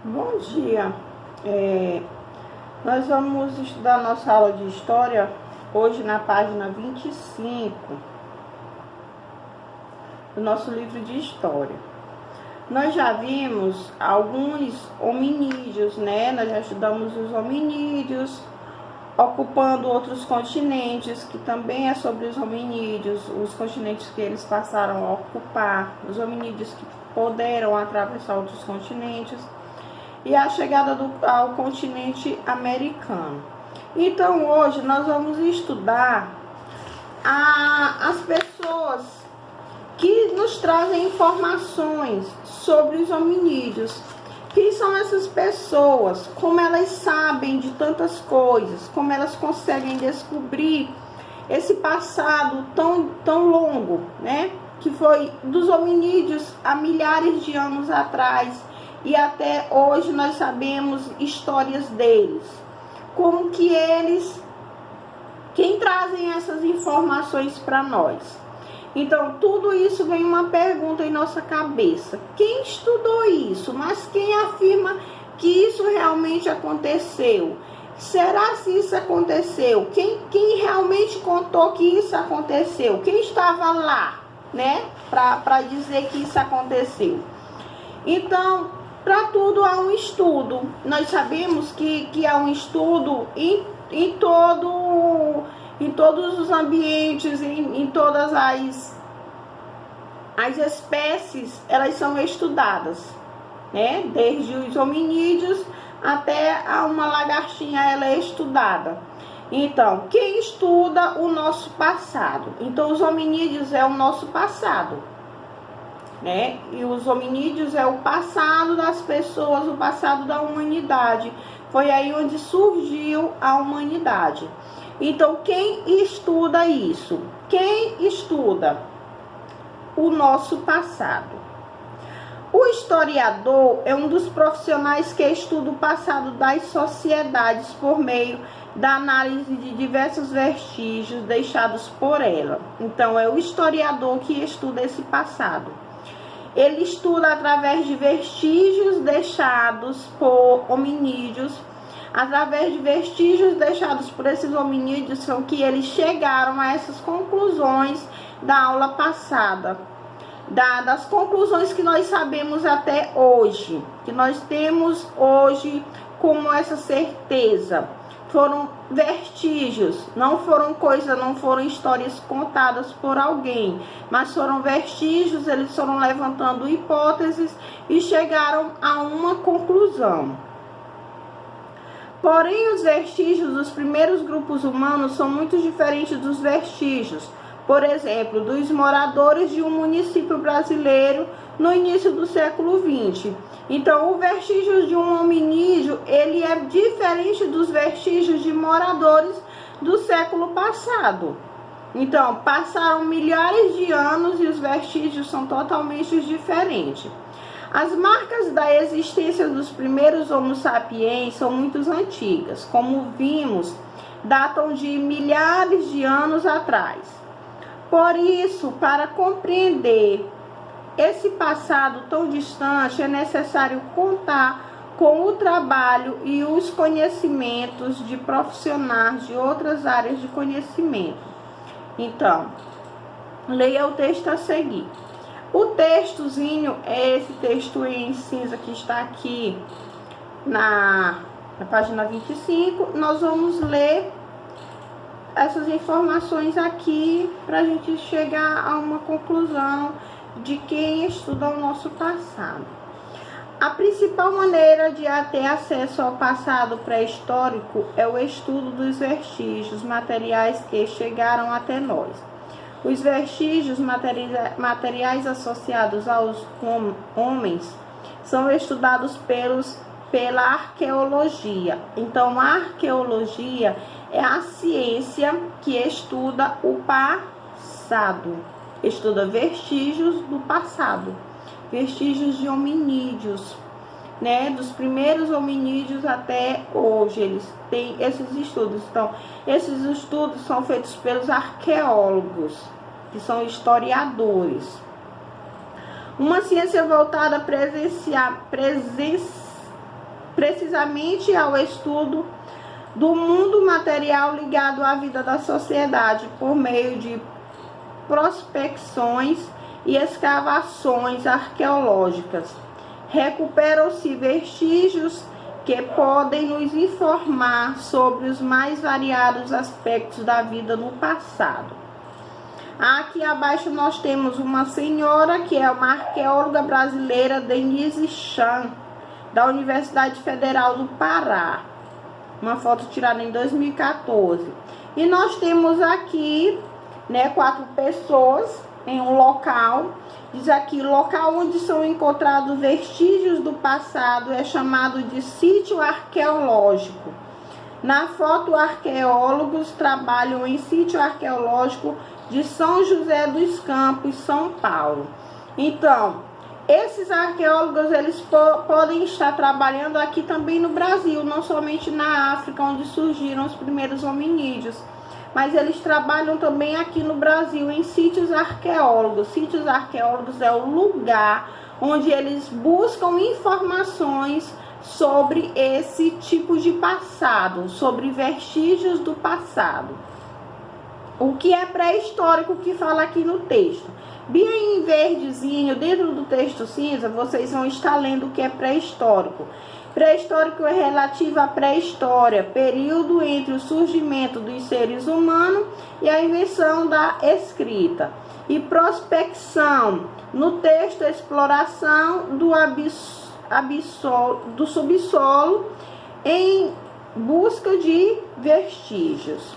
Bom dia. Nós vamos estudar nossa aula de história hoje na página 25 do nosso livro de história. Nós já vimos alguns hominídeos, né? Nós já estudamos os hominídeos ocupando outros continentes, que também é sobre os hominídeos, os continentes que eles passaram a ocupar, os hominídeos que puderam atravessar outros continentes, e a chegada ao continente americano. Então, hoje nós vamos estudar as pessoas que nos trazem informações sobre os hominídeos. Quem são essas pessoas? Como elas sabem de tantas coisas? Como elas conseguem descobrir esse passado tão longo, né? Que foi dos hominídeos há milhares de anos atrás, e até hoje nós sabemos histórias deles. Como que quem trazem essas informações para nós? Então, tudo isso vem uma pergunta em nossa cabeça. Quem estudou isso? Mas quem afirma que isso realmente aconteceu? Será se isso aconteceu? Quem realmente contou que isso aconteceu? Quem estava lá, né? Para dizer que isso aconteceu? Então, para tudo há um estudo. Nós sabemos que há um estudo em todos os ambientes, em todas as espécies, elas são estudadas, né? Desde os hominídeos até uma lagartinha, ela é estudada. Então, quem estuda o nosso passado? Então, os hominídeos é o nosso passado, né? E os hominídeos é o passado das pessoas, o passado da humanidade. Foi aí onde surgiu a humanidade. Então, quem estuda isso? Quem estuda o nosso passado? O historiador é um dos profissionais que estuda o passado das sociedades por meio da análise de diversos vestígios deixados por ela. Então, é o historiador que estuda esse passado. Ele estuda através de vestígios deixados por hominídeos. Através de vestígios deixados por esses hominídeos são que eles chegaram a essas conclusões da aula passada, das conclusões que nós sabemos até hoje, que nós temos hoje como essa certeza. Foram vestígios, não foram histórias contadas por alguém, mas foram vestígios. Eles foram levantando hipóteses e chegaram a uma conclusão. Porém, os vestígios dos primeiros grupos humanos são muito diferentes dos vestígios, por exemplo, dos moradores de um município brasileiro no início do século XX. Então, o vestígio de um hominídeo, ele é diferente dos vestígios de moradores do século passado. Então, passaram milhares de anos e os vestígios são totalmente diferentes. As marcas da existência dos primeiros Homo sapiens são muito antigas, como vimos, datam de milhares de anos atrás. Por isso, para compreender esse passado tão distante, é necessário contar com o trabalho e os conhecimentos de profissionais de outras áreas de conhecimento. Então, leia o texto a seguir. O textozinho é esse texto em cinza que está aqui na página 25. Nós vamos ler essas informações aqui para a gente chegar a uma conclusão de quem estuda o nosso passado. A principal maneira de ter acesso ao passado pré-histórico é o estudo dos vestígios materiais que chegaram até nós. Os vestígios materiais associados aos homens são estudados pela arqueologia. Então, a arqueologia é a ciência que estuda o passado, estuda vestígios do passado, vestígios de hominídeos, né? Dos primeiros hominídeos até hoje, eles têm esses estudos. Então, esses estudos são feitos pelos arqueólogos, que são historiadores. Uma ciência voltada a precisamente ao estudo do mundo material ligado à vida da sociedade por meio de prospecções e escavações arqueológicas. Recuperam-se vestígios que podem nos informar sobre os mais variados aspectos da vida no passado. Aqui abaixo nós temos uma senhora que é uma arqueóloga brasileira, Denise Chan, da Universidade Federal do Pará. Uma foto tirada em 2014. E nós temos aqui, 4 pessoas em um local. Diz aqui, local onde são encontrados vestígios do passado é chamado de sítio arqueológico. Na foto, arqueólogos trabalham em sítio arqueológico de São José dos Campos, São Paulo. Então, esses arqueólogos, eles podem estar trabalhando aqui também no Brasil, não somente na África, onde surgiram os primeiros hominídeos, mas eles trabalham também aqui no Brasil em sítios arqueólogos. Sítios arqueólogos é o lugar onde eles buscam informações sobre esse tipo de passado, sobre vestígios do passado. O que é pré-histórico que fala aqui no texto. Bem em verdezinho, dentro do texto cinza, vocês vão estar lendo o que é pré-histórico. Pré-histórico é relativo à pré-história, período entre o surgimento dos seres humanos e a invenção da escrita. E prospecção, no texto, exploração do subsolo em busca de vestígios.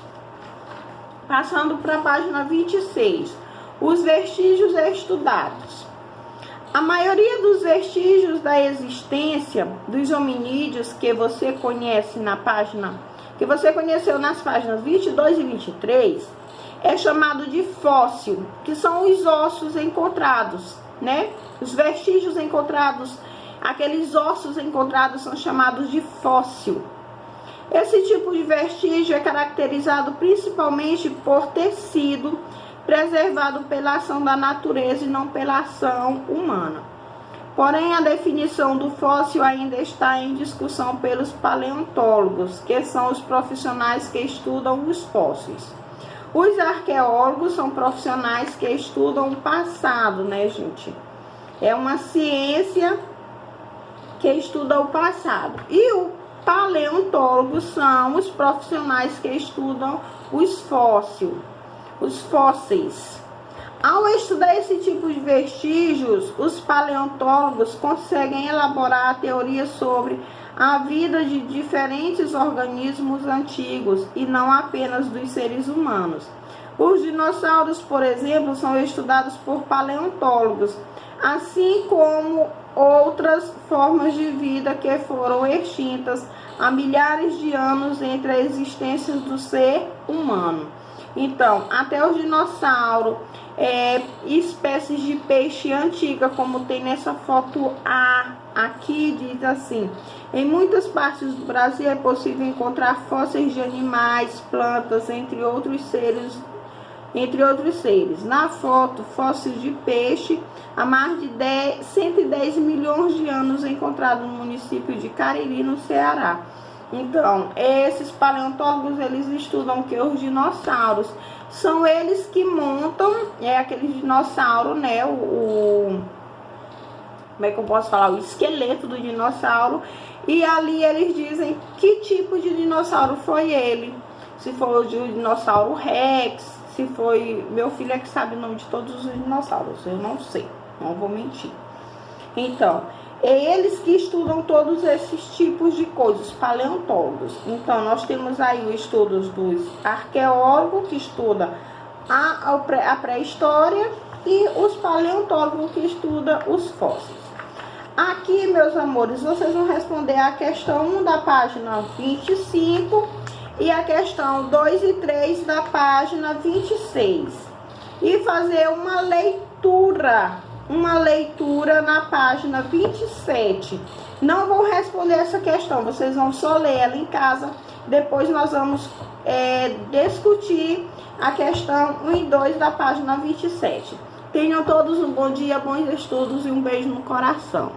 Passando para a página 26. Os vestígios estudados. A maioria dos vestígios da existência dos hominídeos que você conhece que você conheceu nas páginas 22 e 23, é chamado de fóssil, que são os ossos encontrados, Os vestígios encontrados, aqueles ossos encontrados são chamados de fóssil. Esse tipo de vestígio é caracterizado principalmente por ter sido preservado pela ação da natureza e não pela ação humana. Porém, a definição do fóssil ainda está em discussão pelos paleontólogos, que são os profissionais que estudam os fósseis. Os arqueólogos são profissionais que estudam o passado, gente? É uma ciência que estuda o passado. E o paleontólogos são os profissionais que estudam os fósseis. Ao estudar esse tipo de vestígios, os paleontólogos conseguem elaborar teorias sobre a vida de diferentes organismos antigos e não apenas dos seres humanos. Os dinossauros, por exemplo, são estudados por paleontólogos, assim como outras formas de vida que foram extintas há milhares de anos entre a existência do ser humano. Então, até os dinossauros, espécies de peixe antiga, como tem nessa foto A, aqui diz assim: em muitas partes do Brasil é possível encontrar fósseis de animais, plantas, entre outros seres. Na foto, fósseis de peixe há mais de 110 milhões de anos encontrados no município de Cariri, no Ceará. Então, esses paleontólogos, eles estudam que os dinossauros são eles que montam, aquele dinossauro, como é que eu posso falar? O esqueleto do dinossauro. E ali eles dizem que tipo de dinossauro foi ele. Se foi o dinossauro Rex, se foi... Meu filho é que sabe o nome de todos os dinossauros. Eu não sei, não vou mentir. Então, é eles que estudam todos esses tipos de coisas, paleontólogos. Então, nós temos aí os estudos dos arqueólogos, que estudam a pré-história, e os paleontólogos, que estudam os fósseis. Aqui, meus amores, vocês vão responder a questão 1 da página 25 e a questão 2 e 3 da página 26. E fazer uma leitura na página 27. Não vou responder essa questão, vocês vão só ler ela em casa. Depois nós vamos discutir a questão 1 e 2 da página 27. Tenham todos um bom dia, bons estudos e um beijo no coração.